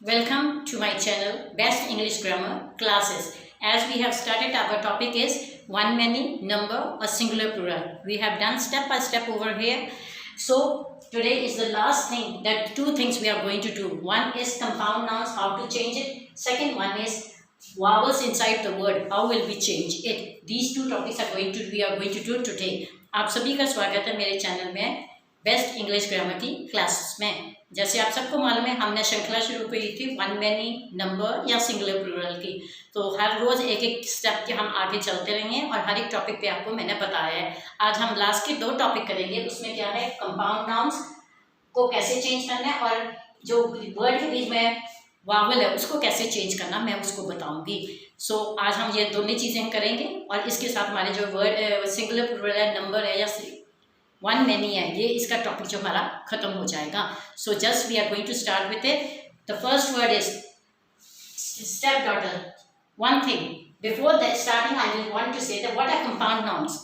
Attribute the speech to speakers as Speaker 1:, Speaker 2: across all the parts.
Speaker 1: Welcome to my channel Best English Grammar Classes. As we have started, our topic is one, many, number or singular plural. We have done step by step over here. So today is the last thing, that two things we are going to do. One is compound nouns, how to change it. Second one is vowels inside the word, how will we change it. These two topics we are going to do today. आप सभी का स्वागत है मेरे channel में best English grammar की classes में। जैसे आप सबको मालूम है, हमने श्रृंखला शुरू की थी वन, मैनी, नंबर या सिंगुलर प्लूरल की। तो हर रोज़ एक एक स्टेप के हम आगे चलते रहेंगे और हर एक टॉपिक पे आपको मैंने बताया है। आज हम लास्ट के दो टॉपिक करेंगे। उसमें क्या है, कंपाउंड नाउन्स को कैसे चेंज करना है और जो वर्ड के बीच में वावल है उसको कैसे चेंज करना, मैं उसको बताऊंगी। आज हम ये दोनों चीज़ें करेंगे और इसके साथ हमारे जो वर्ड सिंगुलर प्लूरल है, नंबर है या वन, मैनी है, ये इसका टॉपिक जो हमारा खत्म हो जाएगा। So just we are going to start with it. The first word is step daughter. One thing before the starting I will want to say that what are compound nouns.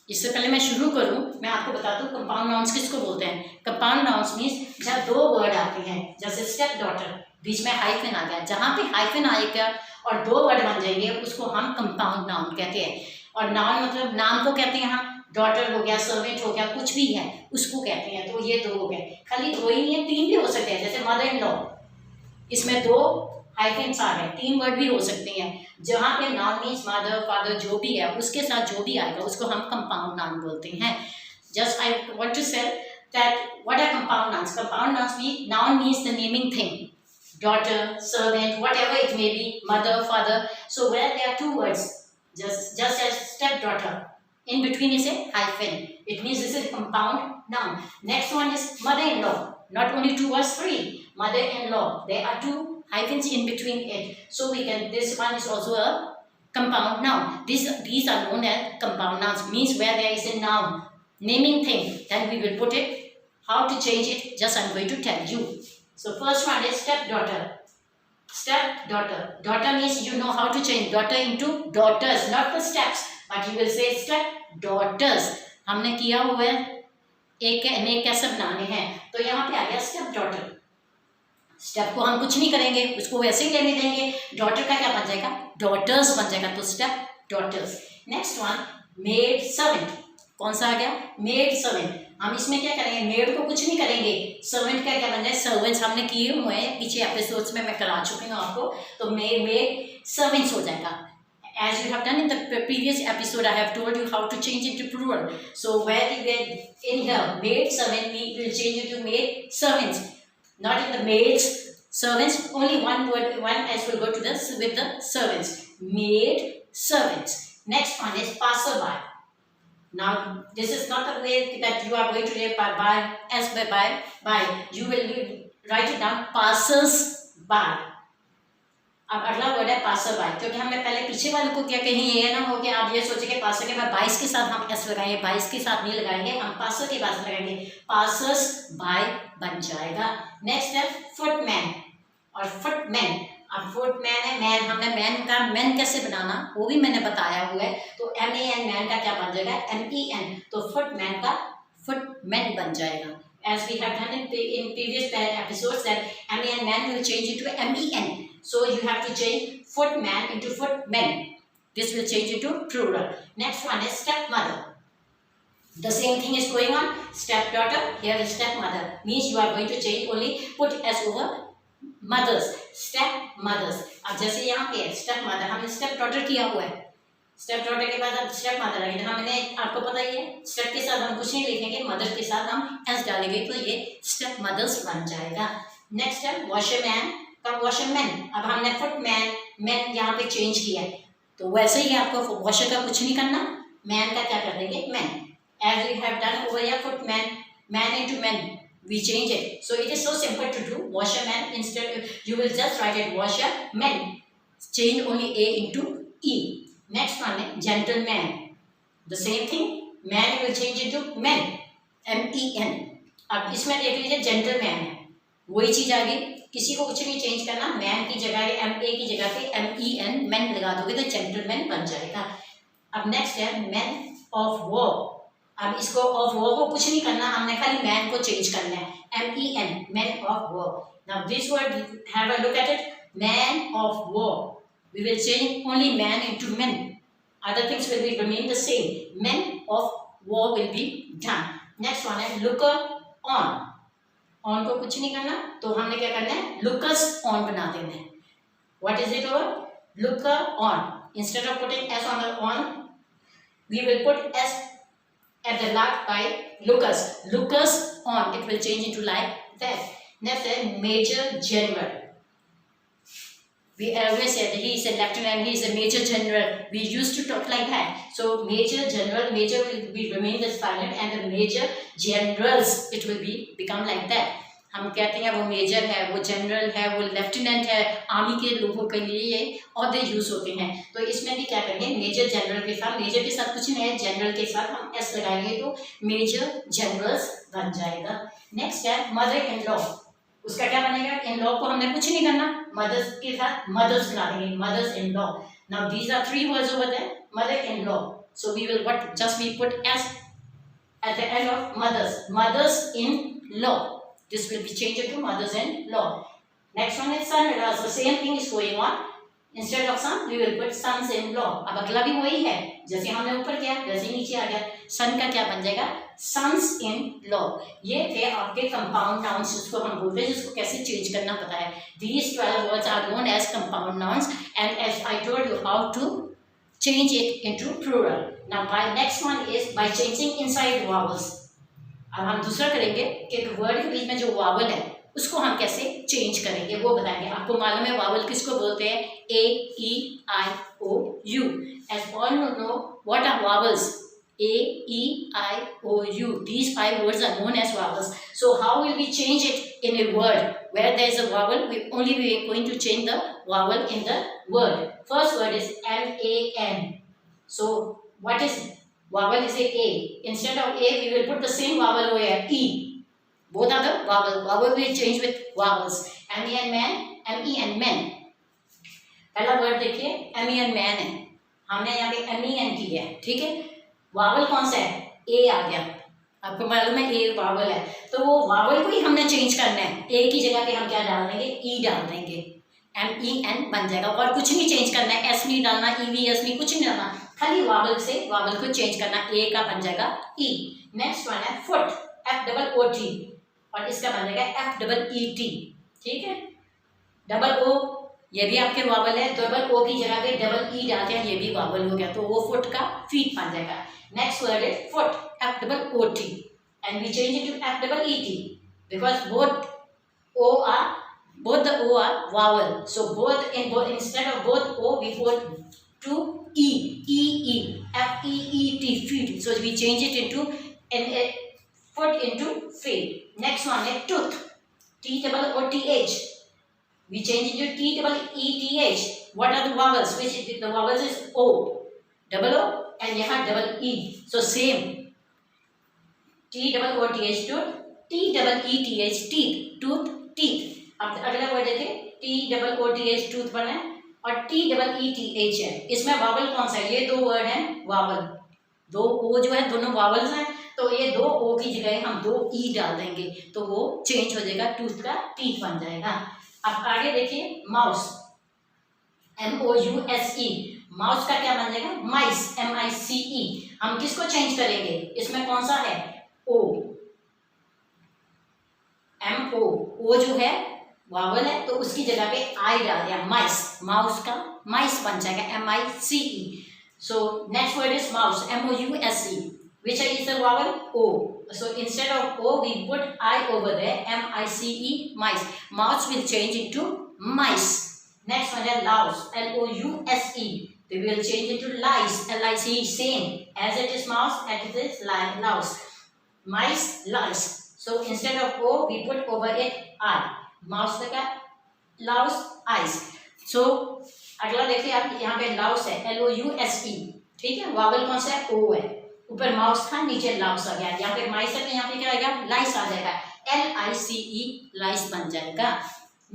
Speaker 1: इससे पहले मैं शुरू करूं, मैं आपको बता दूं कंपाउंड नाउन्स किसको बोलते हैं। कंपाउंड नाउन्स मीन्स जब दो वर्ड आते हैं, जैसे स्टेप डॉटर, बीच में हाइफन आ गया, जहाँ पे हाइफन आएगा और दो वर्ड बन जाएंगे उसको हम कंपाउंड नाउन कहते हैं। और नाउन मतलब नाम को कहते हैं हम, डॉटर हो गया, सर्वेंट हो गया, कुछ भी है उसको कहते हैं। तो ये दो हो गए, खाली दो ही नहीं है, तीन भी हो सकते हैं। जैसे मदर इन लॉ, इसमें दो हाइफेंस आ गए, तीन वर्ड भी हो सकते हैं। जहाँ पे नाउन मीन्स मदर, फादर जो भी है उसके साथ जो भी आएगा उसको हम कंपाउंड नाउन बोलते हैं। Just I want to say that what are compound nouns. Compound nouns mean noun means the naming thing, daughter, servant, whatever it may be, mother, father. So where there are two words, just as stepdaughter, in between is a hyphen. It means this is compound noun. Next one is mother-in-law. Not only two words, three. Mother-in-law. There are two hyphens in between it. So we can. This one is also a compound noun. These are known as compound nouns. Means where there is a noun, naming thing. Then we will put it. How to change it? Just I'm going to tell you. So first one is stepdaughter. Stepdaughter. Daughter means you know how to change daughter into daughters, not the steps, but you will say stepdaughters. हमने किया हुआ है, एक अनेक कैसे बनाने हैं, तो यहाँ पे आ गया stepdaughter. स्टेप को हम कुछ नहीं करेंगे, उसको वैसे ही लेने देंगे। डॉटर का क्या बन जाएगा, डॉटर्स बन जाएगा, तो step daughters. Next one maid servant. कौन सा आ गया, मेड सर्वेंट। हम इसमें क्या करेंगे, मेड को कुछ नहीं करेंगे, सर्वेंट का क्या बन जाए, सर्वेंट्स हमने किए हुए हैं पीछे एपिसोड्स में, मैं करा चुकी हूँ आपको। तो मेड सर्वेंट्स हो जाएगा। As you have done in the previous episode, I have told you how to change it to plural. So where in here, maid servant, we will change it to maid servants. Not in the maids, servants. Only one word, one s will go to the with the servants. Maid servants. Next one is passerby. Now this is not the way that you are going to live by as by. You will write it down passers by. अब अगला word है passer bye, क्योंकि हमने पहले पीछे वाले को क्या कहीं ये ना हो कि आप ये सोचे कि पासर के बाद 22 के साथ हम एस लगाएंगे, 22 के साथ नहीं लगाएंगे, हम पासर के बाद लगाएंगे, पासर्स बाय बन जाएगा। नेक्स्ट है फुटमैन और फुटमैन। अब फुटमैन है, मैन, हमने मैन का मैन कैसे बनाना वो भी मैंने बताया हुआ है। तो MEN मैन का क्या बन जाएगा, MEN, तो फुटमैन का फुटमैन बन जाएगा। As we have done in previous episodes that MEN man will change it to MEN. So you have to change footman into footmen. This will change it to plural. Next one is stepmother. The same thing is going on. Stepdaughter, here is stepmother. Means you are going to change, only put s over mothers. Stepmothers. अब जैसे यहाँ पे stepmother, हमने stepdaughter किया हुआ है, stepdaughter के बाद अब stepmother आएगी। हमने आपको पता ही है, step के साथ हम कुछ नहीं लिखेंगे, mother के साथ हम s डालेंगे, तो ये stepmothers बन जाएगा। नेक्स्ट है washerman का washerman। अब हमने footman मैन यहाँ पे चेंज किया है, तो वैसे ही आपको वॉशर का कुछ नहीं करना, मैन का क्या कर देंगे, man. As we have done over here, footman, man into men, we change it. So it is so simple to do. Washerman, instead you will just write it washerman. Change only A into E. Next one है gentleman. The same thing, man will change into men, MEN. अब इसमें देख लीजिए gentleman है, वही चीज आ गई, किसी को कुछ नहीं चेंज करना, मैन की जगह MA की जगह पे MEN मैन लगा दोगे तो जेंटलमैन बन जाएगा। अब नेक्स्ट है मैन ऑफ वॉर। अब इसको ऑफ वॉर को कुछ नहीं करना, हमने खाली मैन को चेंज करना है, MEN, man of war. Now this word, have a look at it, man of war. We will change only man into men. Other things will be remain the same. Men of war will be done. Next one है looker on. On को कुछ नहीं करना, तो हमने क्या करना है, lookers on बना देना है. What is it over? Looker on. Instead of putting S on the on, we will put S at the last by lookers. Lookers on. It will change into like that. Next is major general. We always said he is a lieutenant, he is a major general. We used to talk like that. So major general, major will be remain the silent, and the major generals it will be become like that. हम कहते हैं वो major है, वो general है, वो lieutenant है. Army के लोगों के लिए ये औहदे यूज होते हैं. तो इसमें भी क्या करेंगे, मेजर जनरल के साथ, मेजर के साथ कुछ नहीं है, जनरल के साथ हम एस लगाएंगे तो मेजर जनरल्स बन जाएगा. नेक्स्ट है मदर इन लॉ. उसका क्या बनेगा, इन लॉ को हमने कुछ नहीं करना, मदर्स के साथ मदर्स बना देंगे, mothers in law. Now these are three words over there, mother in law. So we will what, just we put S at the end of mothers, mothers in law. This will be changed to mothers in law. Next one is son-in-law. So same thing is going on. Instead of son, we will put sons in law. अब अगला भी वही है, जैसे हमने ऊपर किया वैसे ही नीचे आ गया. सन का क्या बन जाएगा, sons in law. ये थे आपके compound nouns, जिसको हम बोलते हैं, जिसको कैसे चेंज करना पता है. These 12 words are known as compound nouns, and as I told you how to change it into plural. Now by next one is by changing inside vowels. अब हम दूसरा करेंगे कि एक वर्ड के बीच में जो वावल है उसको हम कैसे चेंज करेंगे वो बताएंगे. आपको मालूम है वावल किसको बोलते हैं, A-E-I-O-U. As all know what are vowels, A-E-I-O-U. These 5 words are known as vowels. So how will we change it in a word where there is a vowel? We are going to change the vowel in the word. First word is M-A-N. So what is it? Vowel is a. Instead of A, we will put the same vowel over here, E. Both are the vowel. Vowel will change with vowels. M-E-N man, M-E-N men. पहला word देखिए, M-E-N man है. हमने यहाँ पे M-E-N की है, ठीक है. वावल कौन सा है, A आ गया. आपको मालूम है A वावल है, तो वो वावल को ही हमने चेंज करना है. A की जगह पे हम क्या डाल देंगे, E डाल देंगे. M-E-N बन जाएगा, और कुछ नहीं चेंज करना है. S नहीं डालना, E-V-S नहीं, कुछ नहीं डालना, खाली वावल से वावल को चेंज करना. A का बन जाएगा E. नेक्स्ट वन है फुट, F-O-O-T, और इसका बन जाएगा F-E-E-T. ठीक है. डबल O, ये भी आपके वावल है, डबल O की जगह पे डबल E डालते हैं, ये भी वावल हो गया, तो वो फुट का फीट बन जाएगा. नेक्स्ट वर्ड है foot, F-O-O-T, and we change it to F-E-E-T because both the O are vowel. So instead of both O, we put to E, E-E, F-E-E-T, feet. So we change it into foot into feet. Next one is tooth, T-O-O-T-H. We change it to T-E-E-T-H. What are the vowels? The vowels is O, double O, and यहाँ double E. So same, T-O-O-T-H, tooth, T-E-E-T-H, teeth, tooth, teeth. अब अगला word देखिए, T-O-O-T-H, tooth बना है, और T-E-E-T-H है. इसमें vowel कौन सा है, ये दो वर्ड हैं वावल, दो O जो है दोनों वावल्स हैं, तो ये दो O की जगह हम दो E डाल देंगे, तो वो चेंज हो जाएगा, टूथ का टीथ बन जाएगा. अब आगे देखिए माउस, M-O-U-S-E. माउस का क्या बन जाएगा, माइस, M-I-C-E. हम किसको चेंज करेंगे, इसमें कौन सा है, O, M-O. O जो है वावल है, तो उसकी जगह पे आई डाल दिया, माइस. माउस का माइस बन जाएगा, M-I-C-E. So next word is mouse, M-O-U-S-E. which is the vowel O. So instead of O, we put I over there, M-I-C-E, mice. Mouse will change into mice. Next one is louse, L-O-U-S-E. We will change it to lice, L-I-C-E, same as it is mouse, as it is louse. Mice, lice. So instead of O, we put over it I. Mouse लगा, louse, eyes. So अगला देखिए आप, यहाँ पे louse है, L-O-U-S-E. ठीक है, vowel कौन सा है, O है. ऊपर माउस था, नीचे लाउस आ गया. यहाँ पे माइस है, तो यहाँ पे क्या आएगा, लाइस आ जाएगा, L-I-C-E, लाइस बन जाएगा.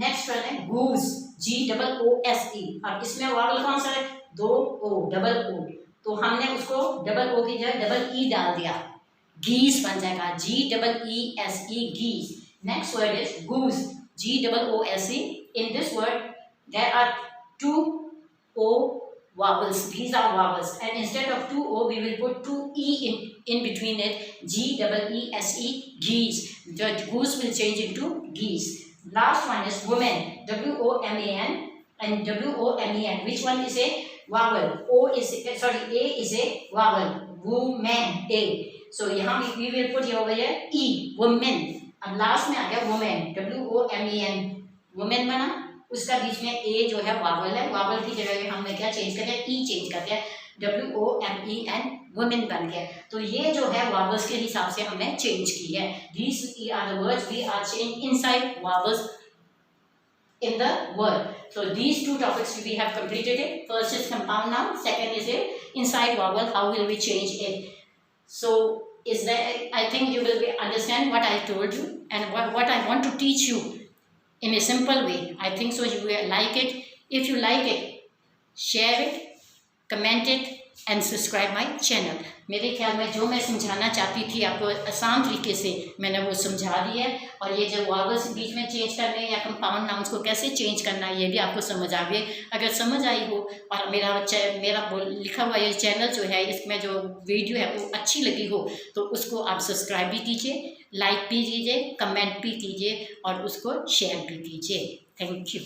Speaker 1: नेक्स्ट वन है गूस, G-O-O-S-E. अब इसमें वावल कौन सा है, दो O, डबल O. तो हमने उसको डबल O की जगह डबल E डाल दिया, geese बन जाएगा, Geese, geese. Next word is goose, Goose. In this word there are two O vowels. These are vowels, and instead of two O we will put two E in between it, Geese, geese. The goose will change into geese. Last one is woman, Woman, and Women. Which one is a vowel? A is a vowel. Woman, A. So यहाँ we will put here over here E, women. अब last में आ गया woman, Women. women बना, उसका बीच में ए जो है vowel है, वावल की जगह हमने क्या चेंज कर दिया, ई चेंज कर दिया, WOMEN, वुमेन बन गया। तो ये जो है वावल्स के हिसाब से हमने चेंज की है। These are the words we are changing inside vowels in the word. So these two topics we have completed it. First is compound noun, second is a inside vowel, how will we change it. So is that, I think you will understand what I told you and what I want to teach you in a simple way. I think so you will like it. If you like it, share it, comment it and subscribe my channel. मेरे ख्याल में जो मैं समझाना चाहती थी आपको आसान तरीके से मैंने वो समझा दिया है, और ये जो वावल्स बीच में चेंज करने या कंपाउंड नाउन्स को कैसे चेंज करना है ये भी आपको समझ आ गई। अगर समझ आई हो और मेरा लिखा हुआ ये चैनल जो है, इसमें जो वीडियो है वो अच्छी लगी हो तो उसको आप सब्सक्राइब भी कीजिए, लाइक भी कीजिए, कमेंट भी कीजिए और उसको शेयर भी कीजिए। Thank you.